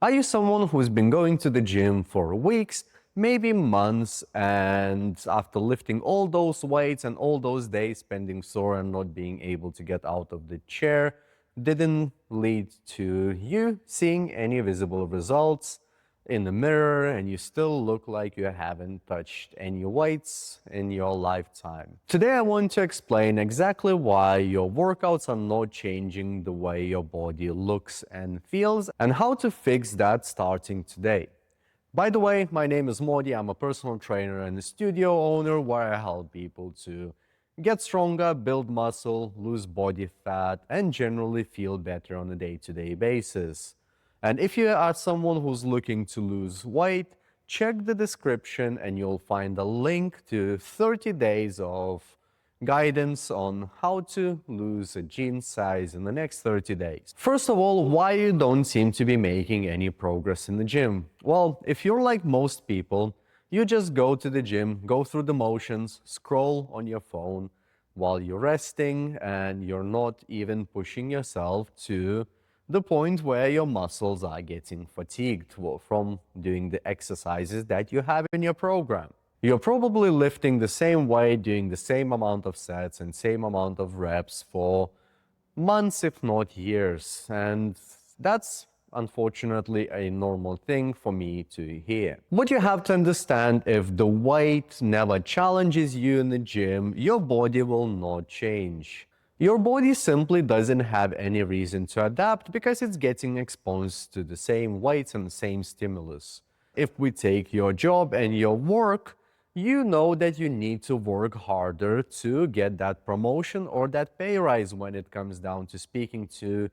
Are you someone who's been going to the gym for weeks, maybe months, and after lifting all those weights and all those days spending sore and not being able to get out of the chair didn't lead to you seeing any visible results in the mirror, and you still look like you haven't touched any weights in your lifetime? Today I want to explain exactly why your workouts are not changing the way your body looks and feels, and how to fix that starting today. By the way, my name is Modi. I'm a personal trainer and a studio owner where I help people to get stronger, build muscle, lose body fat, and generally feel better on a day-to-day basis. And if you are someone who's looking to lose weight, check the description and you'll find a link to 30 days of guidance on how to lose a jean size in the next 30 days. First of all, why you don't seem to be making any progress in the gym? Well, if you're like most people, you just go to the gym, go through the motions, scroll on your phone while you're resting, and you're not even pushing yourself to the point where your muscles are getting fatigued from doing the exercises that you have in your program. You're probably lifting the same weight, doing the same amount of sets and same amount of reps for months, if not years. And that's unfortunately a normal thing for me to hear. What you have to understand, if the weight never challenges you in the gym, your body will not change. Your body simply doesn't have any reason to adapt because it's getting exposed to the same weights and the same stimulus. If we take your job and your work, you know that you need to work harder to get that promotion or that pay rise when it comes down to speaking to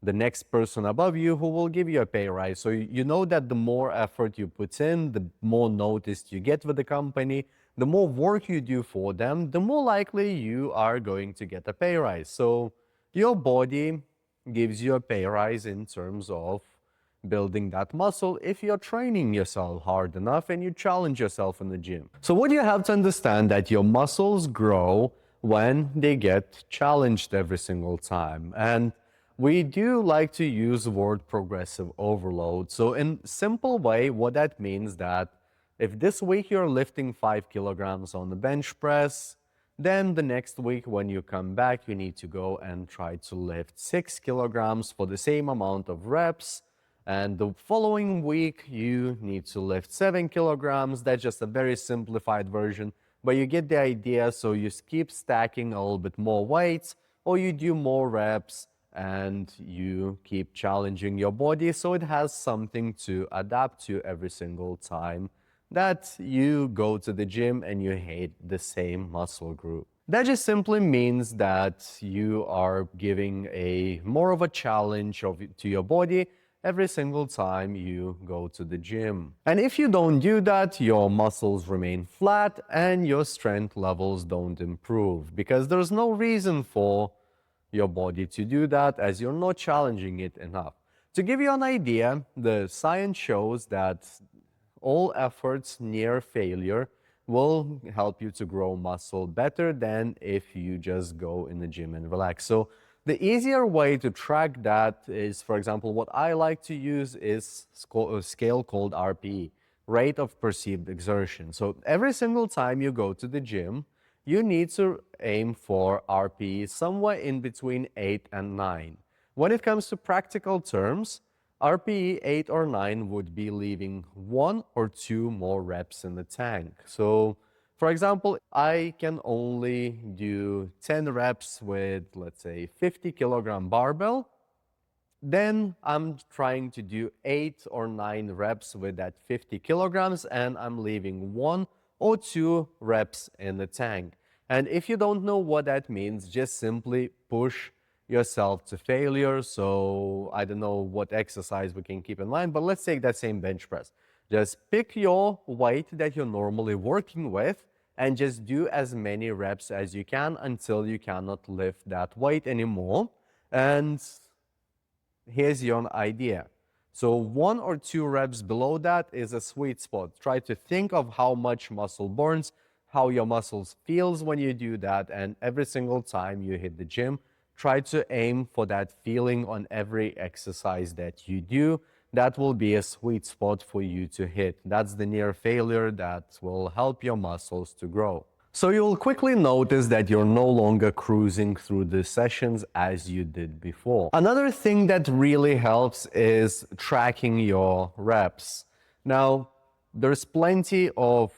the next person above you who will give you a pay rise. So you know that the more effort you put in, the more notice you get with the company, the more work you do for them, the more likely you are going to get a pay rise. So your body gives you a pay rise in terms of building that muscle if you're training yourself hard enough and you challenge yourself in the gym. So what you have to understand, that your muscles grow when they get challenged every single time. And we do like to use the word progressive overload. So in simple way, what that means, that if this week you're lifting 5 kilograms on the bench press, then the next week when you come back, you need to go and try to lift 6 kilograms for the same amount of reps. And the following week, you need to lift 7 kilograms. That's just a very simplified version, but you get the idea. So you keep stacking a little bit more weights, or you do more reps, and you keep challenging your body so it has something to adapt to every single time that you go to the gym and you hit the same muscle group. That just simply means that you are giving more of a challenge to your body every single time you go to the gym. And if you don't do that, your muscles remain flat and your strength levels don't improve, because there's no reason for your body to do that, as you're not challenging it enough. To give you an idea, the science shows that all efforts near failure will help you to grow muscle better than if you just go in the gym and relax. So the easier way to track that is, for example, what I like to use is a scale called RPE, rate of perceived exertion. So every single time you go to the gym, you need to aim for RPE somewhere in between 8 and 9. When it comes to practical terms, RPE 8 or 9 would be leaving 1 or 2 more reps in the tank. So, for example, I can only do 10 reps with, let's say, 50 kilogram barbell. Then I'm trying to do 8 or 9 reps with that 50 kilograms, and I'm leaving 1 or 2 reps in the tank. And if you don't know what that means, just simply push yourself to failure. So I don't know what exercise we can keep in mind, but let's take that same bench press. Just pick your weight that you're normally working with and just do as many reps as you can until you cannot lift that weight anymore. And here's your idea. So 1 or 2 reps below that is a sweet spot. Try to think of how much muscle burns, how your muscles feels when you do that, and every single time you hit the gym, try to aim for that feeling on every exercise that you do, that will be a sweet spot for you to hit. That's the near failure that will help your muscles to grow. So you'll quickly notice that you're no longer cruising through the sessions as you did before. Another thing that really helps is tracking your reps. Now, there's plenty of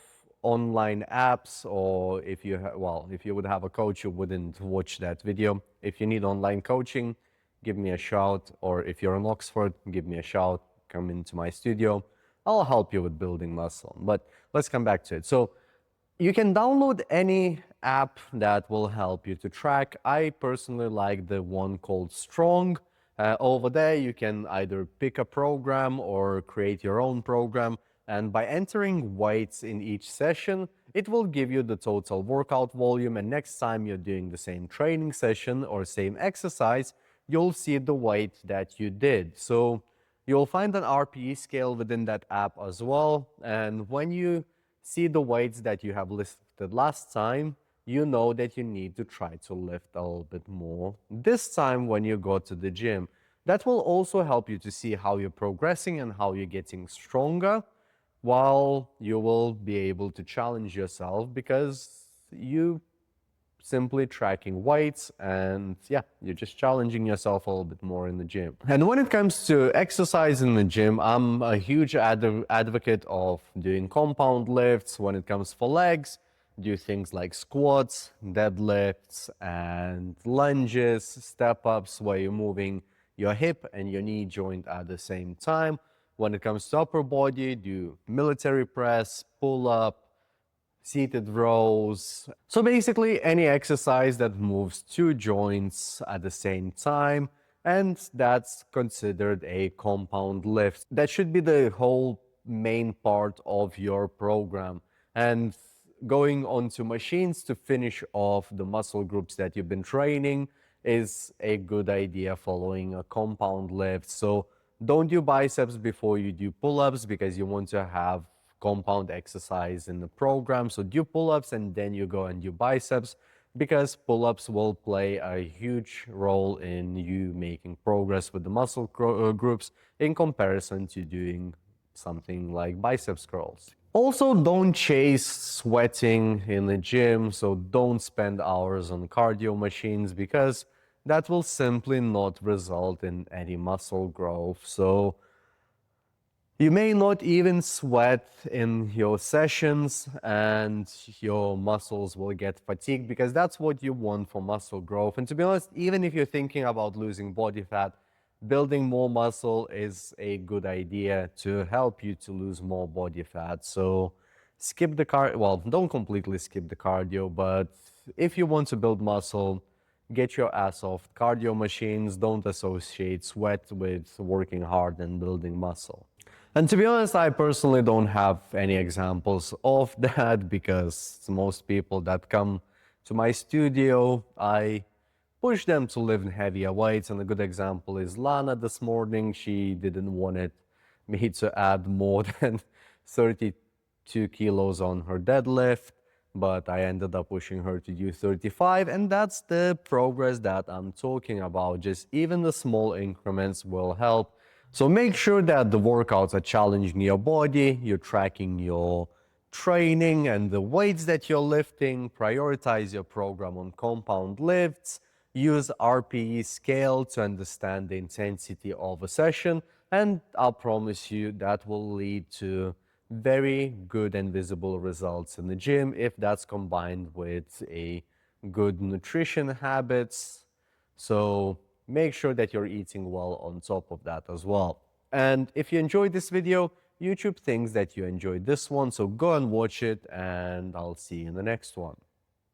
online apps, or if you if you would have a coach, you wouldn't watch that video. If you need online coaching, give me a shout, or if you're in Oxford, give me a shout, come into my studio. I'll help you with building muscle. But let's come back to it. So you can download any app that will help you to track. I personally like the one called Strong. Over there, you can either pick a program or create your own program. And by entering weights in each session, it will give you the total workout volume. And next time you're doing the same training session or same exercise, you'll see the weight that you did. So you'll find an RPE scale within that app as well. And when you see the weights that you have lifted last time, you know that you need to try to lift a little bit more this time when you go to the gym. That will also help you to see how you're progressing and how you're getting stronger, while you will be able to challenge yourself because you simply tracking weights, and yeah, you're just challenging yourself a little bit more in the gym. And when it comes to exercise in the gym, I'm a huge advocate of doing compound lifts. When it comes for legs, do things like squats, deadlifts, and lunges, step-ups, where you're moving your hip and your knee joint at the same time. When it comes to upper body, do military press, pull-up, seated rows. So basically any exercise that moves two joints at the same time, and that's considered a compound lift. That should be the whole main part of your program. And going onto machines to finish off the muscle groups that you've been training is a good idea following a compound lift. So don't do biceps before you do pull-ups, because you want to have compound exercise in the program. So do pull-ups and then you go and do biceps, because pull-ups will play a huge role in you making progress with the muscle groups in comparison to doing something like biceps curls. Also, don't chase sweating in the gym. So don't spend hours on cardio machines, because that will simply not result in any muscle growth. So you may not even sweat in your sessions and your muscles will get fatigued, because that's what you want for muscle growth. And to be honest, even if you're thinking about losing body fat, building more muscle is a good idea to help you to lose more body fat. So skip the don't completely skip the cardio, but if you want to build muscle, get your ass off cardio machines. Don't associate sweat with working hard and building muscle. And to be honest, I personally don't have any examples of that, because most people that come to my studio, I push them to lift heavier weights. And a good example is Lana this morning. She didn't want me to add more than 32 kilos on her deadlift, but I ended up pushing her to do 35. And that's the progress that I'm talking about. Just even the small increments will help. So make sure that the workouts are challenging your body, you're tracking your training and the weights that you're lifting, prioritize your program on compound lifts, use RPE scale to understand the intensity of a session, and I'll promise you that will lead to very good and visible results in the gym if that's combined with a good nutrition habits. So make sure that you're eating well on top of that as well. And if you enjoyed this video, YouTube thinks that you enjoyed this one, so go and watch it, and I'll see you in the next one.